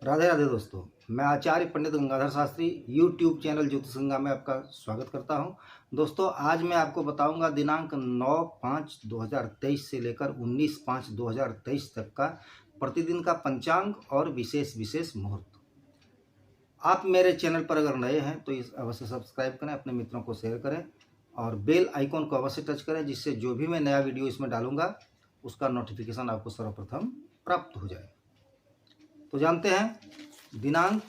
राधे राधे दोस्तों, मैं आचार्य पंडित Gangadhar Shastri YouTube channel ज्योतिष गंगा में आपका स्वागत करता हूं। दोस्तों, आज मैं आपको बताऊंगा दिनांक 9/5/2023 से लेकर 19/5/2023 तक का प्रतिदिन का पंचांग और विशेष मुहूर्त। आप मेरे चैनल पर अगर नए हैं तो इस अवश्य सब्सक्राइब करें, अपने मित्रों को शेयर करें और बेल आइकॉन को अवश्य टच करें, जिससे जो भी मैं नया वीडियो इसमें डालूंगा उसका नोटिफिकेशन आपको सर्वप्रथम प्राप्त हो जाए। तो जानते हैं दिनांक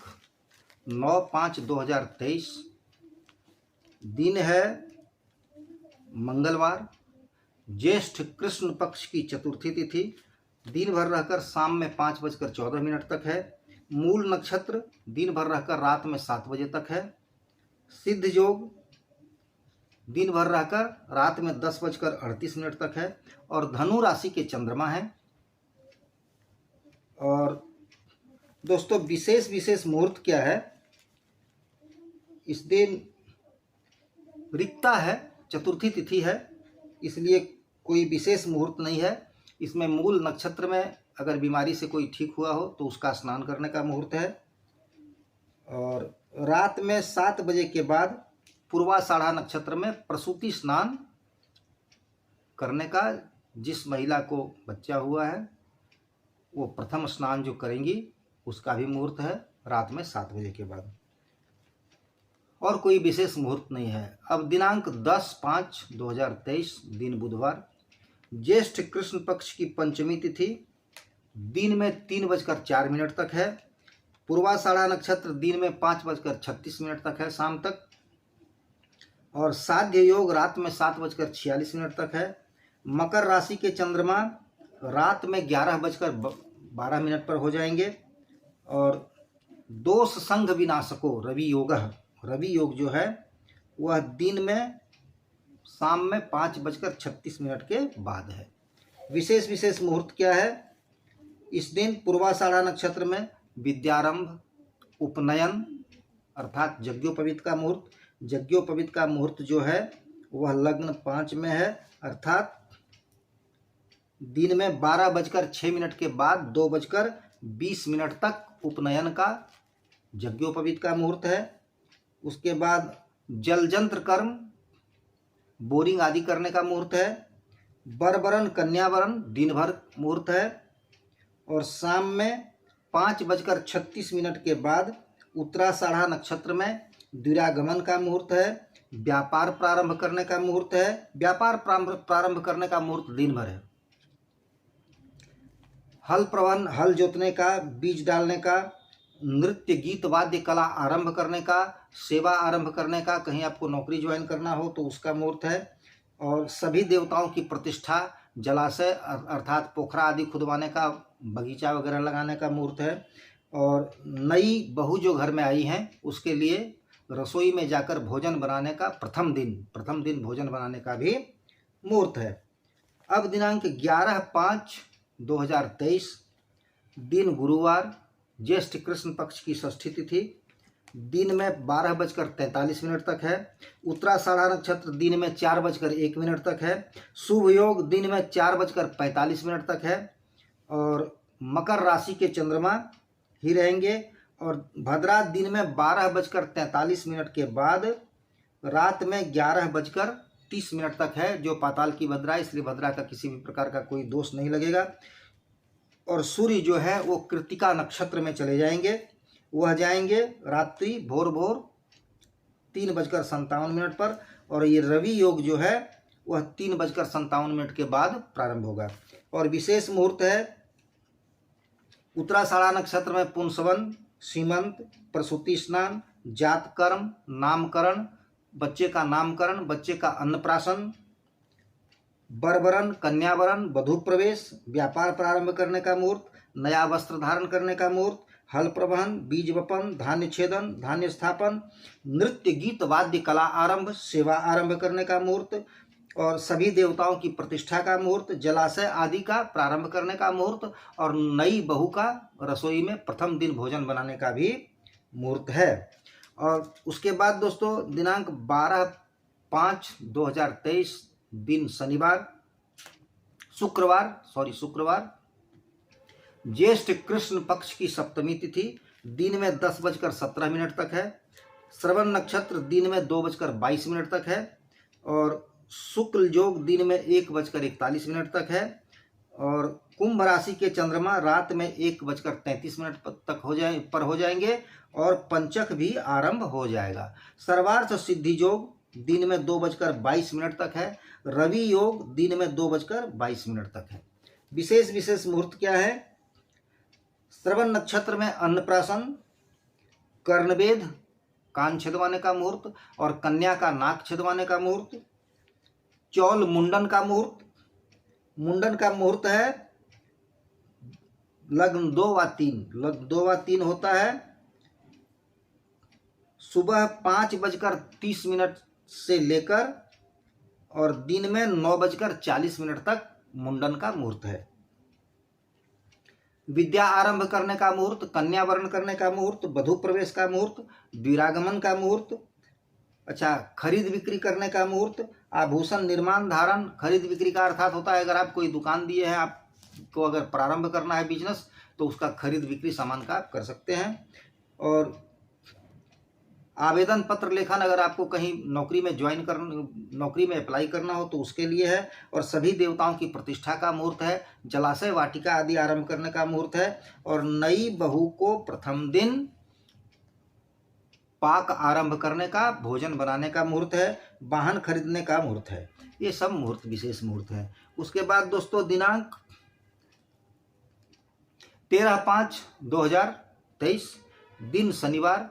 9/5/2023 दिन है मंगलवार, ज्येष्ठ कृष्ण पक्ष की चतुर्थी तिथि, दिन भर रहकर शाम में 5:14 तक है। मूल नक्षत्र दिन भर रहकर रात में 7 बजे तक है। सिद्ध योग दिन भर रहकर रात में 10:38 तक है और धनु राशि के चंद्रमा है। और दोस्तों, विशेष मुहूर्त क्या है? इस दिन रिक्ता है, चतुर्थी तिथि है, इसलिए कोई विशेष मुहूर्त नहीं है। इसमें मूल नक्षत्र में अगर बीमारी से कोई ठीक हुआ हो तो उसका स्नान करने का मुहूर्त है। और रात में 7 बजे के बाद पूर्वाषाढ़ा नक्षत्र में प्रसूति स्नान करने का, जिस महिला को बच्चा हुआ है वो प्रथम स्नान जो करेंगी उसका भी मुहूर्त है रात में 7 बजे के बाद। और कोई विशेष मुहूर्त नहीं है। अब दिनांक 10/5/2023 दिन बुधवार, ज्येष्ठ कृष्ण पक्ष की पंचमी तिथि दिन में 3:04 तक है। पूर्वाषाढ़ा नक्षत्र दिन में 5:36 तक है शाम तक। और साध्य योग रात में 7:46 तक है। मकर राशि के चंद्रमा रात में 11:12 पर हो जाएंगे। और दोष संघ विनाशको रवि योग जो है वह दिन में शाम में 5:36 के बाद है। विशेष मुहूर्त क्या है? इस दिन पूर्वाषाढ़ा नक्षत्र में विद्यारंभ, उपनयन अर्थात यज्ञोपवीत का मुहूर्त। यज्ञोपवीत का मुहूर्त जो है वह लग्न 5 में है, अर्थात दिन में 12:06 के बाद 2:20 तक उपनयन का यज्ञोपवीत का मुहूर्त है। उसके बाद जलजंत्र कर्म, बोरिंग आदि करने का मुहूर्त है। बरबरन कन्यावरण दिन भर मुहूर्त है। और शाम में 5:36 के बाद उत्तराषाढ़ा नक्षत्र में द्विरागमन का मुहूर्त है। व्यापार प्रारंभ करने का मुहूर्त है। व्यापार प्रारंभ करने का मुहूर्त दिन भर है। हल प्रवन, हल जोतने का, बीज डालने का, नृत्य गीत वाद्य कला आरंभ करने का, सेवा आरंभ करने का, कहीं आपको नौकरी ज्वाइन करना हो तो उसका मुहूर्त है। और सभी देवताओं की प्रतिष्ठा, जलाशय अर्थात पोखरा आदि खुदवाने का, बगीचा वगैरह लगाने का मुहूर्त है। और नई बहू जो घर में आई हैं उसके लिए रसोई में जाकर भोजन बनाने का प्रथम दिन भोजन बनाने का भी मुहूर्त है। अब दिनांक 11/5/2023 दिन गुरुवार, ज्येष्ठ कृष्ण पक्ष की षष्ठी तिथि दिन में 12:43 तक है। उत्तराषाढ़ा नक्षत्र दिन में 4:01 तक है। शुभ योग दिन में 4:45 तक है। और मकर राशि के चंद्रमा ही रहेंगे। और भद्रा दिन में 12:43 के बाद रात में 11:30 तक है, जो पाताल की भद्रा, इसलिए भद्रा का किसी भी प्रकार का कोई दोष नहीं लगेगा। और सूर्य जो है वो कृत्तिका नक्षत्र में चले जाएंगे। वह जाएंगे रात्रि भोर 3:57 पर। और ये रवि योग जो है वह 3:57 के बाद प्रारंभ होगा। और विशेष मुहूर्त है उत्तराषाढ़ा नक्षत्र में पुंसवन, सीमंत, प्रसूति स्नान, जात कर्म, नामकरण, बच्चे का नामकरण, बच्चे का अन्नप्राशन, बरबरन, कन्यावरण, वधू प्रवेश, व्यापार प्रारंभ करने का मुहूर्त, नया वस्त्र धारण करने का मुहूर्त, हल प्रवहन, बीज वपन, धान्य छेदन, धान्य स्थापन, नृत्य गीत वाद्य कला आरंभ, सेवा आरंभ करने का मुहूर्त और सभी देवताओं की प्रतिष्ठा का मुहूर्त, जलाशय आदि का प्रारंभ करने का मुहूर्त और नई बहू का रसोई में प्रथम दिन भोजन बनाने का भी मुहूर्त है। और उसके बाद दोस्तों दिनांक 12/5/2023 दिन शुक्रवार ज्येष्ठ कृष्ण पक्ष की सप्तमी तिथि दिन में 10:17 तक है। श्रवण नक्षत्र दिन में 2:22 तक है और शुक्ल योग दिन में 1:41 तक है और कुंभ राशि के चंद्रमा रात में 1:33 तक हो जाएंगे और पंचक भी आरंभ हो जाएगा। सर्वार्थ सिद्धि योग दिन में 2:22 तक है। रवि योग दिन में 2:22 तक है। विशेष मुहूर्त क्या है? श्रवण नक्षत्र में अन्नप्राशन, कर्णवेद कान छिदवाने का मुहूर्त और कन्या का नाक छिदवाने का मुहूर्त, चौल मुंडन का मुहूर्त। मुंडन का मुहूर्त है लग्न 2 व 3 होता है सुबह 5:30 से लेकर और दिन में 9:40 तक मुंडन का मुहूर्त है। विद्या आरंभ करने का मुहूर्त, कन्या वरण करने का मुहूर्त, वधू प्रवेश का मुहूर्त, द्विरागमन का मुहूर्त, अच्छा खरीद बिक्री करने का मुहूर्त, आभूषण निर्माण धारण। खरीद बिक्री का अर्थात होता है अगर आप कोई दुकान दिए हैं, आपको अगर प्रारंभ करना है बिजनेस तो उसका खरीद बिक्री सामान का आप कर सकते हैं। और आवेदन पत्र लेखन, अगर आपको कहीं नौकरी में अप्लाई करना हो तो उसके लिए है। और सभी देवताओं की प्रतिष्ठा का मुहूर्त है। जलाशय वाटिका आदि आरंभ करने का मुहूर्त है और नई बहू को प्रथम दिन पाक आरंभ करने का, भोजन बनाने का मुहूर्त है। वाहन खरीदने का मुहूर्त है। ये सब मुहूर्त विशेष मुहूर्त है। उसके बाद दोस्तों दिनांक 13/5/2023 दिन शनिवार,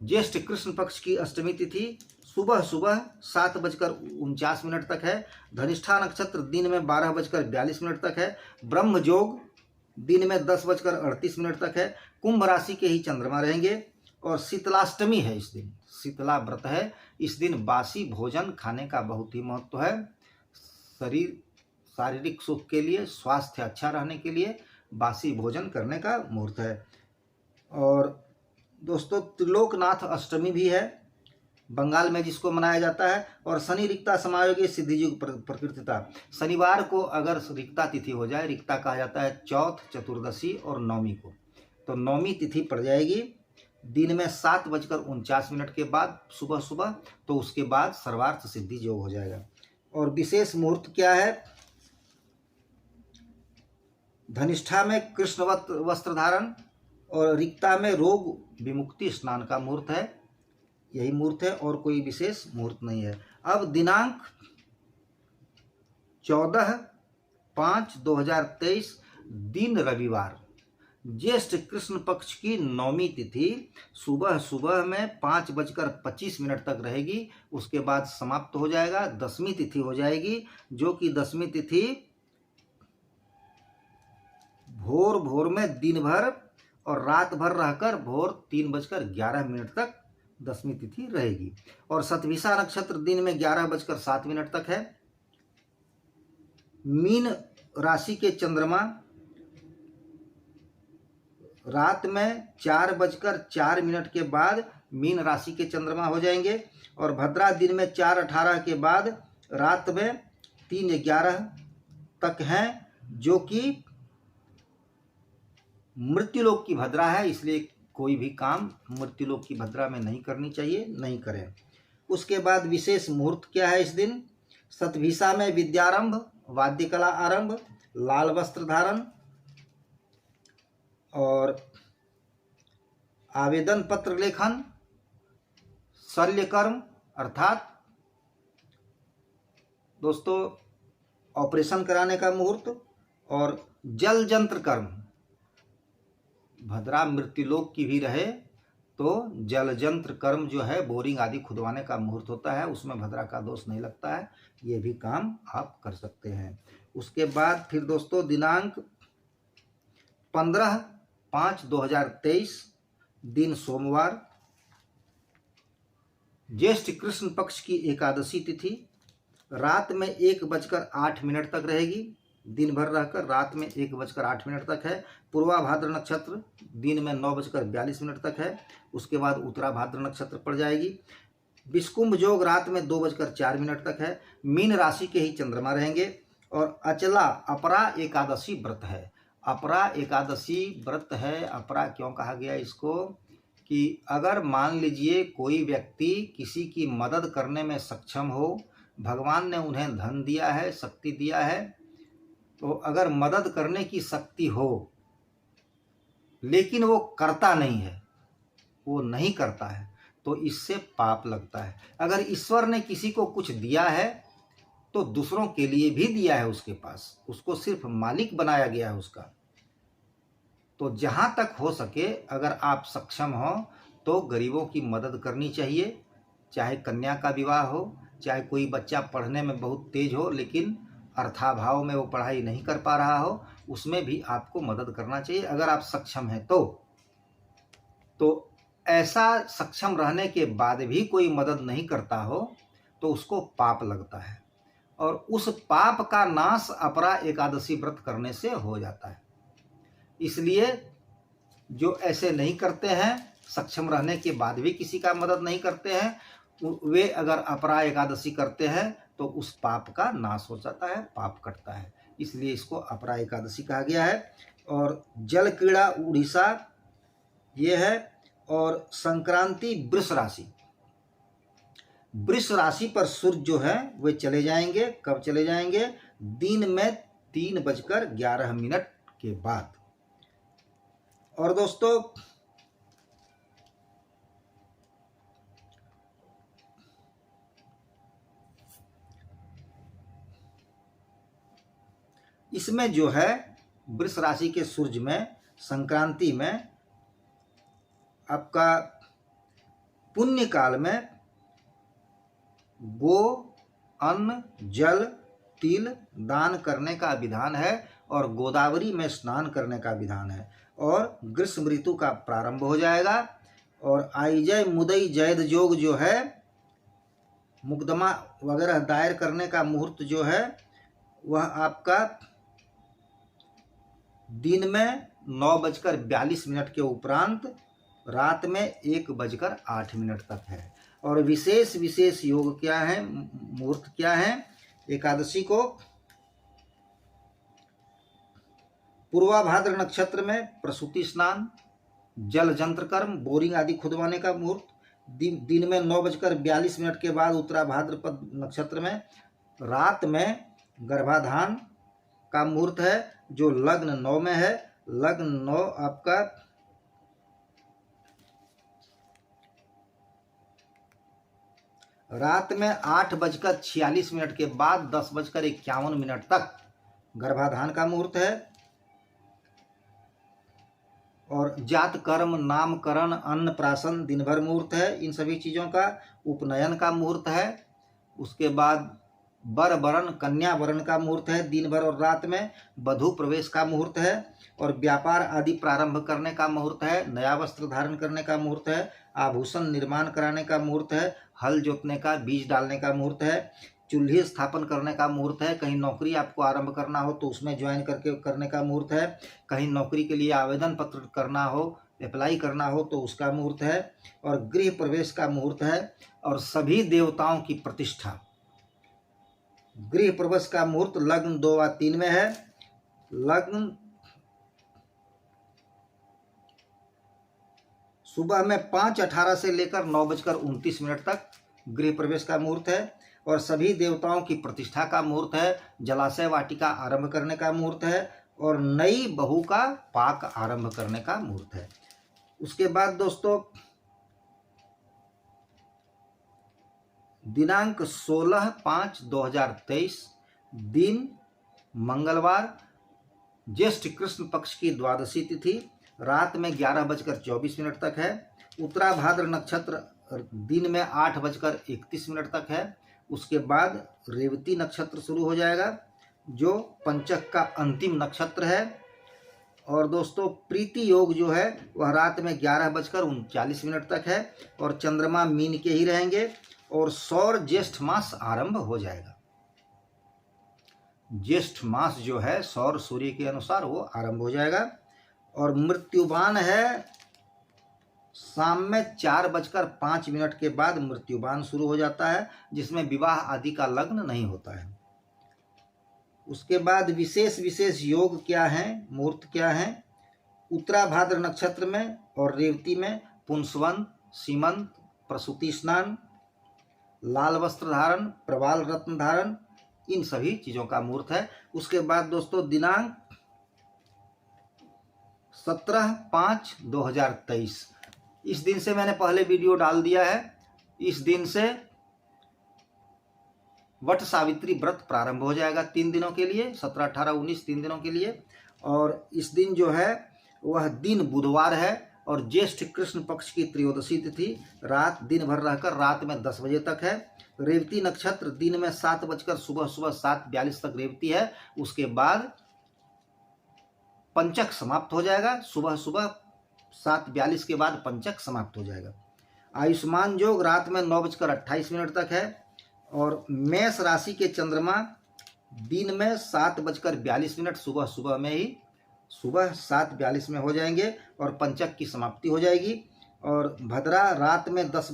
ज्येष्ठ कृष्ण पक्ष की अष्टमी तिथि सुबह 7:49 तक है। धनिष्ठा नक्षत्र दिन में 12:42 तक है। ब्रह्म योग दिन में 10:38 तक है। कुंभ राशि के ही चंद्रमा रहेंगे और शीतलाष्टमी है। इस दिन शीतला व्रत है। इस दिन बासी भोजन खाने का बहुत ही महत्व है। शारीरिक सुख के लिए, स्वास्थ्य अच्छा रहने के लिए बासी भोजन करने का मुहूर्त है। और दोस्तों त्रिलोकनाथ अष्टमी भी है, बंगाल में जिसको मनाया जाता है। और शनि रिक्ता समायोगी सिद्धि युग प्रकृतिता। शनिवार को अगर रिक्ता तिथि हो जाए, रिक्ता कहा जाता है चौथ, चतुर्दशी और नौमी को, तो नौमी तिथि पड़ जाएगी दिन में 7:49 के बाद सुबह, तो उसके बाद सर्वार्थ सिद्धि योग हो जाएगा। और विशेष मुहूर्त क्या है? धनिष्ठा में कृष्ण वस्त्र धारण और रिक्ता में रोग विमुक्ति स्नान का मुहूर्त है। यही मुहूर्त है और कोई विशेष मुहूर्त नहीं है। अब दिनांक 14/5/2023 दिन रविवार, ज्येष्ठ कृष्ण पक्ष की नौमी तिथि सुबह में 5:25 तक रहेगी। उसके बाद समाप्त हो जाएगा। दसवीं तिथि हो जाएगी, जो कि दसवीं तिथि भोर में दिन भर और रात भर रहकर भोर 3:11 तक दसवीं तिथि रहेगी। और शतभिषा नक्षत्र दिन में 11:07 तक है। मीन राशि के चंद्रमा रात में 4:04 के बाद मीन राशि के चंद्रमा हो जाएंगे। और भद्रा दिन में 4:18 के बाद रात में 3:11 तक हैं, जो कि मृत्युलोक की भद्रा है। इसलिए कोई भी काम मृत्युलोक की भद्रा में नहीं करनी चाहिए, नहीं करें। उसके बाद विशेष मुहूर्त क्या है इस दिन? शतभिषा में विद्यारंभ, वाद्यकला आरंभ, लाल वस्त्र धारण और आवेदन पत्र लेखन, शल्यकर्म अर्थात दोस्तों ऑपरेशन कराने का मुहूर्त और जल जंत्र कर्म। भद्रा मृत्युलोक की भी रहे तो जल जंत्र कर्म जो है, बोरिंग आदि खुदवाने का मुहूर्त होता है, उसमें भद्रा का दोष नहीं लगता है। ये भी काम आप कर सकते हैं। उसके बाद फिर दोस्तों दिनांक 15/5/2023 दिन सोमवार, ज्येष्ठ कृष्ण पक्ष की एकादशी तिथि रात में 1:08 तक रहेगी। दिन भर रहकर रात में 1:08 तक है। पूर्वा भाद्र नक्षत्र दिन में 9:42 तक है। उसके बाद उत्तरा भाद्र नक्षत्र पड़ जाएगी। विषकुंभ योग रात में 2:04 तक है। मीन राशि के ही चंद्रमा रहेंगे। और अचला अपरा एकादशी व्रत है। अपरा एकादशी व्रत है। अपरा क्यों कहा गया इसको कि अगर मान लीजिए कोई व्यक्ति किसी की मदद करने में सक्षम हो, भगवान ने उन्हें धन दिया है, शक्ति दिया है, तो अगर मदद करने की शक्ति हो लेकिन वो करता नहीं है, वो नहीं करता है, तो इससे पाप लगता है। अगर ईश्वर ने किसी को कुछ दिया है तो दूसरों के लिए भी दिया है उसके पास, उसको सिर्फ मालिक बनाया गया है उसका। तो जहाँ तक हो सके अगर आप सक्षम हो तो गरीबों की मदद करनी चाहिए, चाहे कन्या का विवाह हो, चाहे कोई बच्चा पढ़ने में बहुत तेज हो लेकिन अर्थाभाव में वो पढ़ाई नहीं कर पा रहा हो, उसमें भी आपको मदद करना चाहिए अगर आप सक्षम हैं तो ऐसा सक्षम रहने के बाद भी कोई मदद नहीं करता हो तो उसको पाप लगता है, और उस पाप का नाश अपरा एकादशी व्रत करने से हो जाता है। इसलिए जो ऐसे नहीं करते हैं, सक्षम रहने के बाद भी किसी का मदद नहीं करते हैं, वे अगर अपरा एकादशी करते हैं तो उस पाप का नाश हो जाता है, पाप कटता है। इसलिए इसको अपरा एकादशी कहा गया है। और जल क्रीड़ा उड़ीसा ये है, और संक्रांति वृष राशि। वृष राशि पर सूर्य जो है वे चले जाएंगे। कब चले जाएंगे? दिन में 3:11 के बाद। और दोस्तों इसमें जो है वृष राशि के सूर्य में संक्रांति में आपका पुण्य काल में गो, अन्न, जल, तिल दान करने का विधान है, और गोदावरी में स्नान करने का विधान है। और ग्रीष्म ऋतु का प्रारंभ हो जाएगा। और आइजय मुदई जैद जोग जो है, मुकदमा वगैरह दायर करने का मुहूर्त जो है वह आपका दिन में 9:42 के उपरांत रात में 1:08 तक है। और विशेष योग क्या है, मुहूर्त क्या है एकादशी को? पूर्वाभाद्र नक्षत्र में प्रसूति स्नान, जल जंत्र कर्म, बोरिंग आदि खुदवाने का मुहूर्त दिन में 9:42 के बाद उत्तराभाद्रपद नक्षत्र में रात में गर्भाधान का मुहूर्त है, जो लग्न 9 में है। लग्न 9 आपका रात में 8:46 के बाद 10:51 तक गर्भाधान का मुहूर्त है। और जात कर्म, नामकरण, अन्नप्राशन दिन भर मुहूर्त है इन सभी चीज़ों का। उपनयन का मुहूर्त है। उसके बाद वर वरण, कन्या वरण का मुहूर्त है दिन भर और रात में। वधू प्रवेश का मुहूर्त है। और व्यापार आदि प्रारंभ करने का मुहूर्त है। नया वस्त्र धारण करने का मुहूर्त है। आभूषण निर्माण कराने का मुहूर्त है। हल जोतने का, बीज डालने का मुहूर्त है। चूल्हे स्थापन करने का मुहूर्त है। कहीं नौकरी आपको आरंभ करना हो तो उसमें ज्वाइन करने का मुहूर्त है। कहीं नौकरी के लिए आवेदन पत्र करना हो, अप्लाई करना हो तो उसका मुहूर्त है। और गृह प्रवेश का मुहूर्त है। और सभी देवताओं की प्रतिष्ठा, गृह प्रवेश का मुहूर्त लग्न 2 व 3 में है। लग्न सुबह में 5:18 से लेकर 9:29 तक गृह प्रवेश का मुहूर्त है। और सभी देवताओं की प्रतिष्ठा का मुहूर्त है। जलाशय वाटिका आरंभ करने का मुहूर्त है। और नई बहू का पाक आरंभ करने का मुहूर्त है। उसके बाद दोस्तों दिनांक 16/5/2023 दिन मंगलवार, ज्येष्ठ कृष्ण पक्ष की द्वादशी तिथि रात में 11:24 तक है। उत्तराभाद्र नक्षत्र दिन में 8:31 तक है। उसके बाद रेवती नक्षत्र शुरू हो जाएगा जो पंचक का अंतिम नक्षत्र है। और दोस्तों प्रीति योग जो है वह रात में 11:39 तक है। और चंद्रमा मीन के ही रहेंगे। और सौर ज्येष्ठ मास आरंभ हो जाएगा। ज्येष्ठ मास जो है सौर सूर्य के अनुसार वो आरंभ हो जाएगा। और मृत्युबान है शाम में 4:05 के बाद मृत्युबान शुरू हो जाता है, जिसमें विवाह आदि का लग्न नहीं होता है। उसके बाद विशेष विशेष योग क्या हैं, मुहूर्त क्या हैं। उत्तरा भाद्र नक्षत्र में और रेवती में पुंसवन, सीमंत, प्रसूति स्नान, लाल वस्त्र धारण, प्रवाल रत्न धारण, इन सभी चीज़ों का मुहूर्त है। उसके बाद दोस्तों दिनांक 17/5/2023, इस दिन से मैंने पहले वीडियो डाल दिया है। इस दिन से वट सावित्री व्रत प्रारंभ हो जाएगा 3 दिनों के लिए, 17, 18, 19 3 दिनों के लिए। और इस दिन जो है वह दिन बुधवार है और ज्येष्ठ कृष्ण पक्ष की त्रयोदशी तिथि रात दिन भर रहकर रात में 10 बजे तक है। रेवती नक्षत्र दिन में 7 बजकर सुबह 7:42 तक रेवती है। उसके बाद पंचक समाप्त हो जाएगा, सुबह 7:42 के बाद पंचक समाप्त हो जाएगा। आयुष्मान योग रात में 9:28 तक है और मेष राशि के चंद्रमा दिन में 7:42 सुबह में ही 7:42 में हो जाएंगे और पंचक की समाप्ति हो जाएगी। और भद्रा रात में 10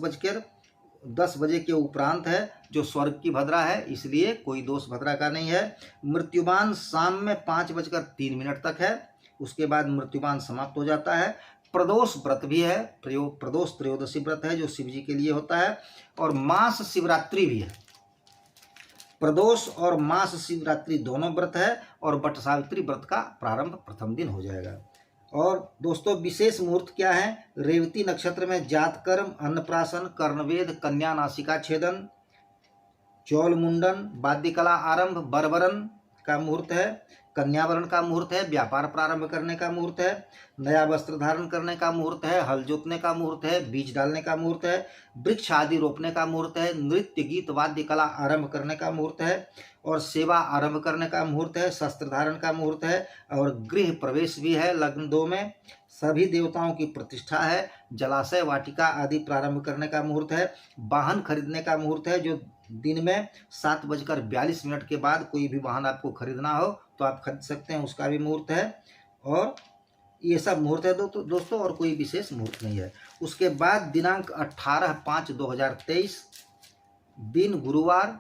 बजे के उपरांत है, जो स्वर्ग की भद्रा है, इसलिए कोई दोष भद्रा का नहीं है। मृत्युबान शाम में 5:03 तक है, उसके बाद मृत्युबान समाप्त हो जाता है। प्रदोष व्रत भी है, प्रदोष त्रयोदशी व्रत है जो शिव जी के लिए होता है। और मास शिवरात्रि भी है, प्रदोष और मास शिवरात्रि दोनों व्रत है और वट सावित्री व्रत का प्रारंभ प्रथम दिन हो जाएगा। और दोस्तों विशेष मुहूर्त क्या है। रेवती नक्षत्र में जातकर्म, अन्नप्राशन, कर्णवेद, कन्या नासिका छेदन, चौल मुंडन, वाद्यकला आरंभ, बरबरन का मुहूर्त है, कन्यावरण का मुहूर्त है, व्यापार प्रारंभ करने का मुहूर्त है, नया वस्त्र धारण करने का मुहूर्त है, हल जोतने का मुहूर्त है, बीज डालने का मुहूर्त है, वृक्ष आदि रोपने का मुहूर्त है, नृत्य गीत वाद्य कला आरंभ करने का मुहूर्त है और सेवा आरंभ करने का मुहूर्त है, शस्त्र धारण का मुहूर्त है और गृह प्रवेश भी है। लग्न 2 में सभी देवताओं की प्रतिष्ठा है, जलाशय वाटिका आदि प्रारंभ करने का मुहूर्त है, वाहन खरीदने का मुहूर्त है जो दिन में 7:42 के बाद कोई भी वाहन आपको खरीदना हो तो आप खरीद सकते हैं, उसका भी मुहूर्त है। और ये सब मुहूर्त है दोस्तों, और कोई विशेष मुहूर्त नहीं है। उसके बाद दिनांक 18/5/2023 दिन गुरुवार,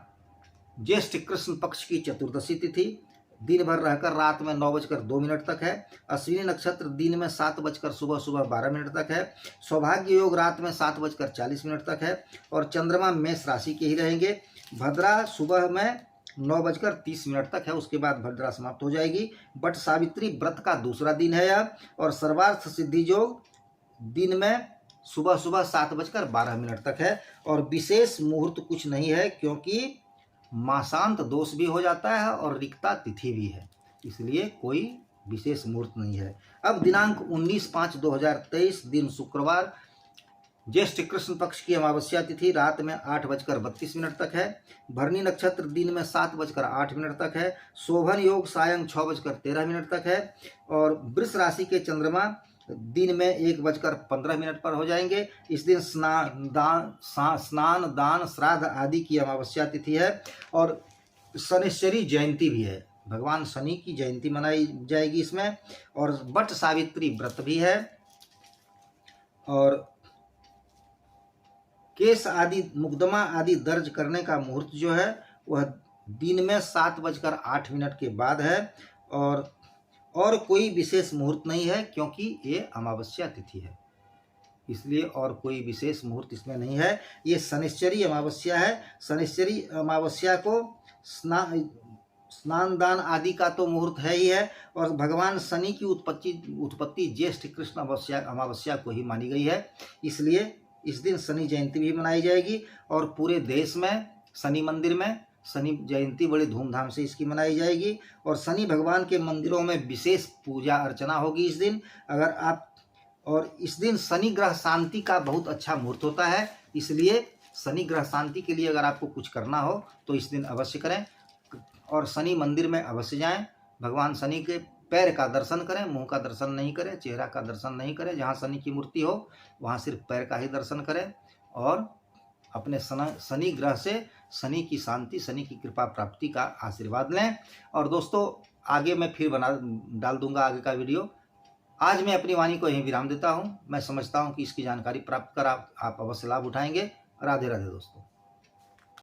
ज्येष्ठ कृष्ण पक्ष की चतुर्दशी तिथि दिन भर रहकर रात में 9:02 तक है। अश्विनी नक्षत्र दिन में 7 बजकर सुबह 12 तक है। सौभाग्य योग रात में 7:40 तक है और चंद्रमा मेष राशि के ही रहेंगे। भद्रा सुबह में 9:30 तक है, उसके बाद भद्रा समाप्त हो जाएगी। वट सावित्री व्रत का दूसरा दिन है यह। और सर्वार्थ सिद्धि योग दिन में सुबह 7:12 तक है और विशेष मुहूर्त कुछ नहीं है, क्योंकि मासांत दोष भी हो जाता है और रिक्ता तिथि भी है, इसलिए कोई विशेष मुहूर्त नहीं है। अब दिनांक 19/5/2023 दिन शुक्रवार, ज्येष्ठ कृष्ण पक्ष की अमावस्या तिथि रात में 8:32 तक है। भरणी नक्षत्र दिन में 7:08 तक है। शोभन योग सायं 6:13 तक है और वृष राशि के चंद्रमा दिन में 1:15 पर हो जाएंगे। इस दिन स्नान दान श्राद्ध आदि की अमावस्या तिथि है और शनिश्चरी जयंती भी है, भगवान शनि की जयंती मनाई जाएगी इसमें। और वट सावित्री व्रत भी है और केस आदि मुकदमा आदि दर्ज करने का मुहूर्त जो है वह दिन में 7:08 के बाद है और कोई विशेष मुहूर्त नहीं है, क्योंकि ये अमावस्या तिथि है, इसलिए और कोई विशेष मुहूर्त इसमें नहीं है। ये शनिश्चरी अमावस्या है। शनिश्चरी अमावस्या को स्नान दान आदि का तो मुहूर्त है ही है और भगवान शनि की उत्पत्ति ज्येष्ठ कृष्ण अमावस्या को ही मानी गई है, इसलिए इस दिन शनि जयंती भी मनाई जाएगी। और पूरे देश में शनि मंदिर में शनि जयंती बड़ी धूमधाम से इसकी मनाई जाएगी और शनि भगवान के मंदिरों में विशेष पूजा अर्चना होगी इस दिन। अगर आप और इस दिन शनि ग्रह शांति का बहुत अच्छा मुहूर्त होता है, इसलिए शनि ग्रह शांति के लिए अगर आपको कुछ करना हो तो इस दिन अवश्य करें और शनि मंदिर में अवश्य जाएं। भगवान शनि के पैर का दर्शन करें, मुंह का दर्शन नहीं करें, चेहरा का दर्शन नहीं करें। जहाँ शनि की मूर्ति हो वहाँ सिर्फ पैर का ही दर्शन करें और अपने शनि ग्रह से शनि की शांति, शनि की कृपा प्राप्ति का आशीर्वाद लें। और दोस्तों आगे मैं फिर डाल दूंगा आगे का वीडियो। आज मैं अपनी वाणी को यहीं विराम देता हूं। मैं समझता हूं कि इसकी जानकारी प्राप्त कर आप अवश्य लाभ उठाएंगे। राधे राधे दोस्तों।